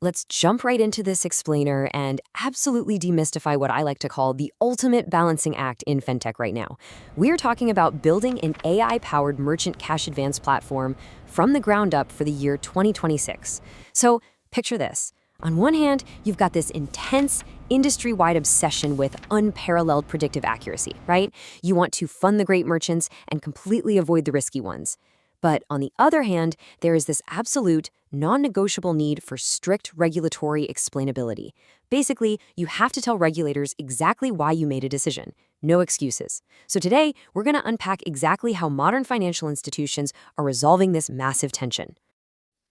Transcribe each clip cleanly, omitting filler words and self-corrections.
Let's jump right into this explainer and absolutely demystify what I like to call the ultimate balancing act in fintech right now. We're talking about building an AI-powered merchant cash advance platform from the ground up for the year 2026. So picture this. On one hand, you've got this intense, industry-wide obsession with unparalleled predictive accuracy, right? You want to fund the great merchants and completely avoid the risky ones. But on the other hand, there is this absolute, non-negotiable need for strict regulatory explainability. Basically, you have to tell regulators exactly why you made a decision. No excuses. So today, we're going to unpack exactly how modern financial institutions are resolving this massive tension.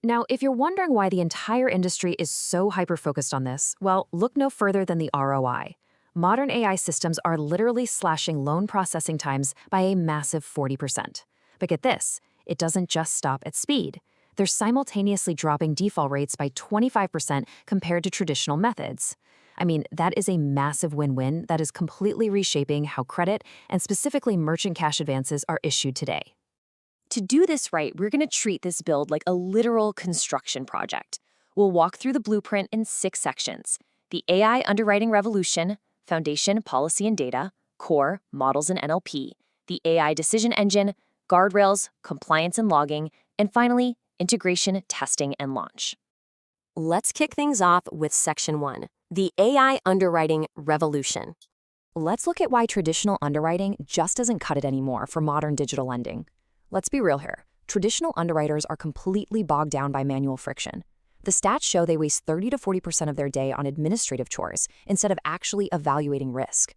Now, if you're wondering why the entire industry is so hyper-focused on this, well, look no further than the ROI. Modern AI systems are literally slashing loan processing times by a massive 40%. But get this, it doesn't just stop at speed. They're simultaneously dropping default rates by 25% compared to traditional methods. I mean, that is a massive win-win that is completely reshaping how credit and specifically merchant cash advances are issued today. To do this right, we're going to treat this build like a literal construction project. We'll walk through the blueprint in 6 sections: the AI underwriting revolution, foundation, policy and data, core, models and NLP, the AI decision engine, guardrails, compliance and logging, and finally, integration, testing, and launch. Let's kick things off with Section 1, the AI underwriting revolution. Let's look at why traditional underwriting just doesn't cut it anymore for modern digital lending. Let's be real here. Traditional underwriters are completely bogged down by manual friction. The stats show they waste 30 to 40% of their day on administrative chores instead of actually evaluating risk.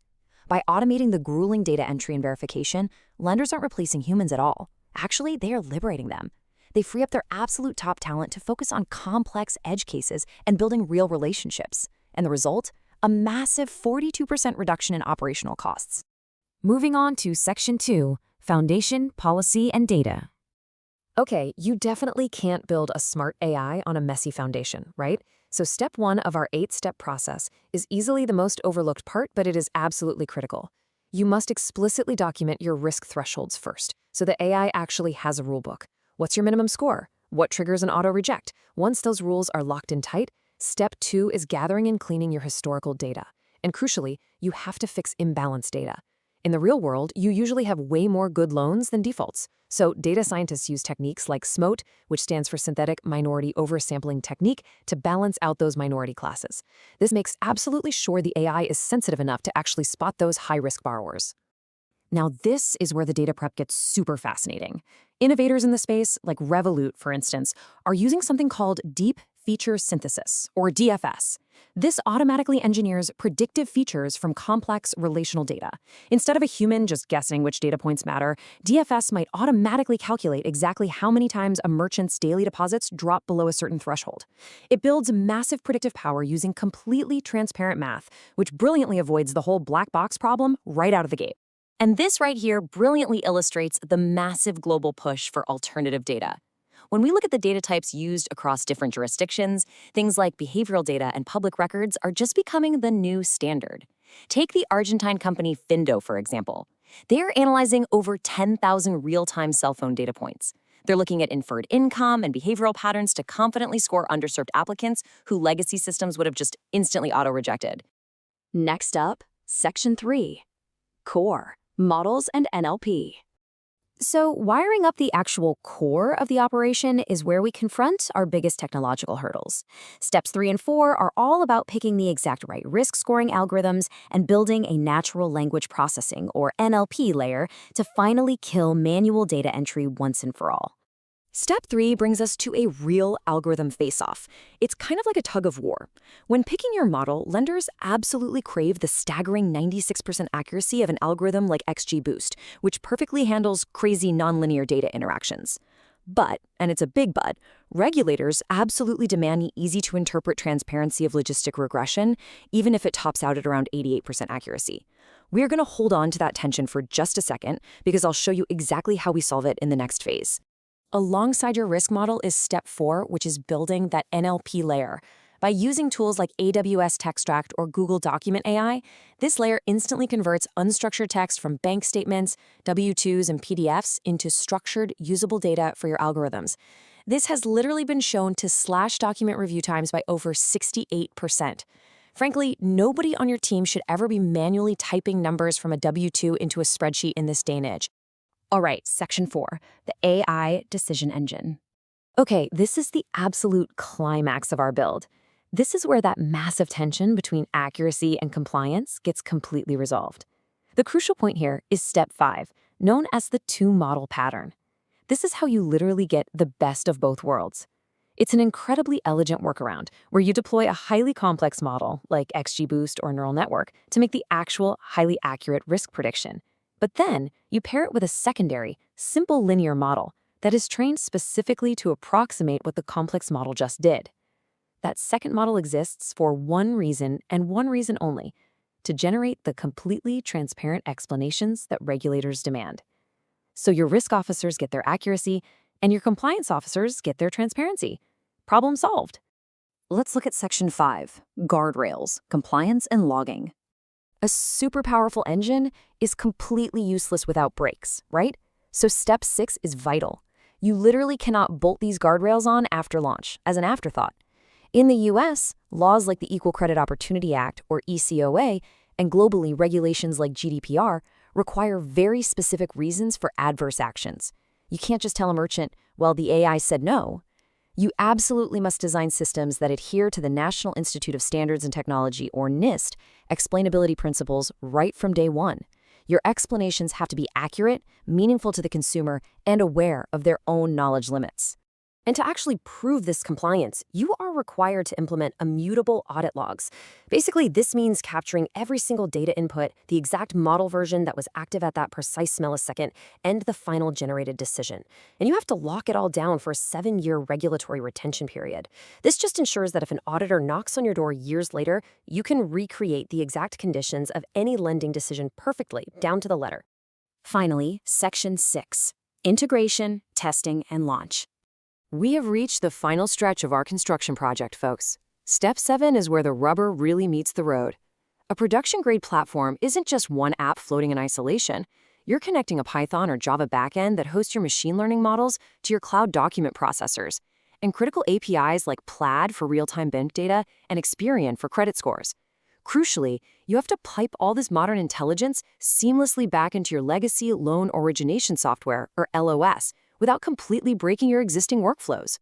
By automating the grueling data entry and verification, lenders aren't replacing humans at all. Actually, they are liberating them. They free up their absolute top talent to focus on complex edge cases and building real relationships. And the result? A massive 42% reduction in operational costs. Moving on to Section 2, Foundation, Policy, and Data. Okay, you definitely can't build a smart AI on a messy foundation, right? So step 1 of our 8-step process is easily the most overlooked part, but it is absolutely critical. You must explicitly document your risk thresholds first, so the AI actually has a rulebook. What's your minimum score? What triggers an auto-reject? Once those rules are locked in tight, step 2 is gathering and cleaning your historical data. And crucially, you have to fix imbalanced data. In the real world, you usually have way more good loans than defaults. So data scientists use techniques like SMOTE, which stands for Synthetic Minority Oversampling Technique, to balance out those minority classes. This makes absolutely sure the AI is sensitive enough to actually spot those high-risk borrowers. Now, this is where the data prep gets super fascinating. Innovators in the space, like Revolut, for instance, are using something called Deep Feature Synthesis, or DFS. This automatically engineers predictive features from complex relational data. Instead of a human just guessing which data points matter, DFS might automatically calculate exactly how many times a merchant's daily deposits drop below a certain threshold. It builds massive predictive power using completely transparent math, which brilliantly avoids the whole black box problem right out of the gate. And this right here brilliantly illustrates the massive global push for alternative data. When we look at the data types used across different jurisdictions, things like behavioral data and public records are just becoming the new standard. Take the Argentine company Findo, for example. They're analyzing over 10,000 real-time cell phone data points. They're looking at inferred income and behavioral patterns to confidently score underserved applicants who legacy systems would have just instantly auto-rejected. Next up, Section 3, Core, Models and NLP. So wiring up the actual core of the operation is where we confront our biggest technological hurdles. Steps 3 and 4 are all about picking the exact right risk scoring algorithms and building a natural language processing, or NLP layer, to finally kill manual data entry once and for all. Step 3 brings us to a real algorithm face-off. It's kind of like a tug of war. When picking your model, lenders absolutely crave the staggering 96% accuracy of an algorithm like XGBoost, which perfectly handles crazy nonlinear data interactions. But, and it's a big but, regulators absolutely demand the easy-to-interpret transparency of logistic regression, even if it tops out at around 88% accuracy. We're going to hold on to that tension for just a second, because I'll show you exactly how we solve it in the next phase. Alongside your risk model is step 4, which is building that NLP layer. By using tools like AWS Textract or Google Document AI, this layer instantly converts unstructured text from bank statements, W-2s, and PDFs into structured, usable data for your algorithms. This has literally been shown to slash document review times by over 68%. Frankly, nobody on your team should ever be manually typing numbers from a W-2 into a spreadsheet in this day and age. All right, section 4, the AI decision engine. Okay, this is the absolute climax of our build. This is where that massive tension between accuracy and compliance gets completely resolved. The crucial point here is step 5, known as the two-model pattern. This is how you literally get the best of both worlds. It's an incredibly elegant workaround where you deploy a highly complex model, like XGBoost or neural network, to make the actual highly accurate risk prediction. But then you pair it with a secondary, simple linear model that is trained specifically to approximate what the complex model just did. That second model exists for one reason and one reason only: to generate the completely transparent explanations that regulators demand. So your risk officers get their accuracy, and your compliance officers get their transparency. Problem solved. Let's look at section 5, guardrails, compliance and logging. A super powerful engine is completely useless without brakes, right? So step 6 is vital. You literally cannot bolt these guardrails on after launch, as an afterthought. In the US, laws like the Equal Credit Opportunity Act, or ECOA, and globally regulations like GDPR require very specific reasons for adverse actions. You can't just tell a merchant, well, the AI said no. You absolutely must design systems that adhere to the National Institute of Standards and Technology, or NIST, explainability principles right from day one. Your explanations have to be accurate, meaningful to the consumer, and aware of their own knowledge limits. And to actually prove this compliance, you are required to implement immutable audit logs. Basically, this means capturing every single data input, the exact model version that was active at that precise millisecond, and the final generated decision. And you have to lock it all down for a 7-year regulatory retention period. This just ensures that if an auditor knocks on your door years later, you can recreate the exact conditions of any lending decision perfectly, down to the letter. Finally, section 6, integration, testing, and launch. We have reached the final stretch of our construction project, folks. Step 7 is where the rubber really meets the road. A production-grade platform isn't just one app floating in isolation. You're connecting a Python or Java backend that hosts your machine learning models to your cloud document processors, and critical APIs like Plaid for real-time bank data and Experian for credit scores. Crucially, you have to pipe all this modern intelligence seamlessly back into your legacy loan origination software, or LOS, without completely breaking your existing workflows.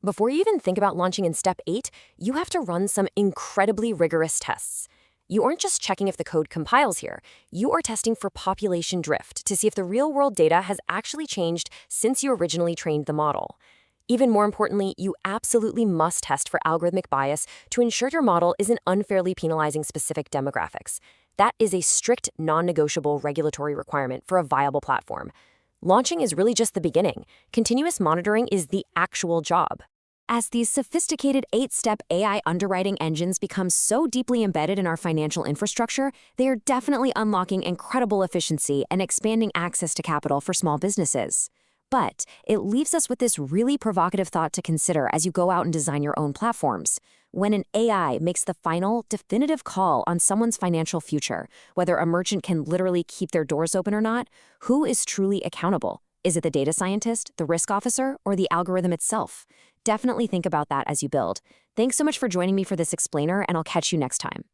Before you even think about launching in step 8, you have to run some incredibly rigorous tests. You aren't just checking if the code compiles here. You are testing for population drift to see if the real-world data has actually changed since you originally trained the model. Even more importantly, you absolutely must test for algorithmic bias to ensure your model isn't unfairly penalizing specific demographics. That is a strict, non-negotiable regulatory requirement for a viable platform. Launching is really just the beginning. Continuous monitoring is the actual job. As these sophisticated 8-step AI underwriting engines become so deeply embedded in our financial infrastructure, they are definitely unlocking incredible efficiency and expanding access to capital for small businesses. But it leaves us with this really provocative thought to consider as you go out and design your own platforms. When an AI makes the final, definitive call on someone's financial future, whether a merchant can literally keep their doors open or not, who is truly accountable? Is it the data scientist, the risk officer, or the algorithm itself? Definitely think about that as you build. Thanks so much for joining me for this explainer, and I'll catch you next time.